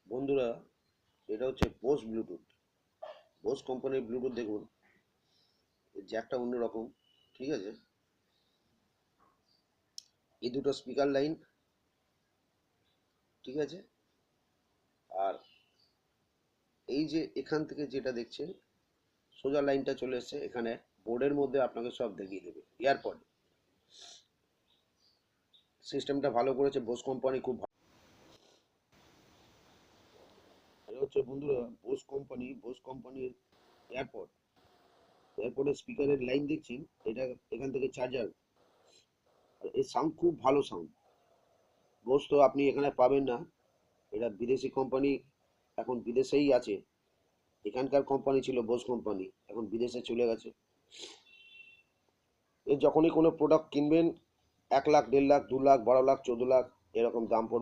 বন্ধুরা, এটা হচ্ছে বোস ব্লুটুথ। বোস কোম্পানির ব্লুটুথ দেখুন, জ্যাকটা অন্যরকম। ঠিক আছে, এই দুটো স্পিকার লাইন। ঠিক আছে, আর এই যে এখান থেকে যেটা দেখছেন সোজা লাইনটা চলে এসছে এখানে। বোর্ডের মধ্যে আপনাকে সব দেখিয়ে দেবে। এয়ারপড সিস্টেমটা ভালো করেছে বোস কোম্পানি, খুব ভালো। এটা হচ্ছে বন্ধুরা বোস কোম্পানির এয়ারপড। এয়ারপডের স্পিকারের লাইন দেখছেন, এটা এখান থেকে চার্জার। আর এর সাউন্ড খুব ভালো সাউন্ড। বোস তো আপনি এখানে পাবেন না, এটা বিদেশি কোম্পানি। এখন বিদেশেই আছে। এখানকার কোম্পানি ছিল বোস কোম্পানি, এখন বিদেশে চলে গেছে। এর যখনই কোনো প্রোডাক্ট কিনবেন 1 লাখ, 1.5 লাখ, 2 লাখ, 12 লাখ, 14 লাখ এরকম দাম পড়বে।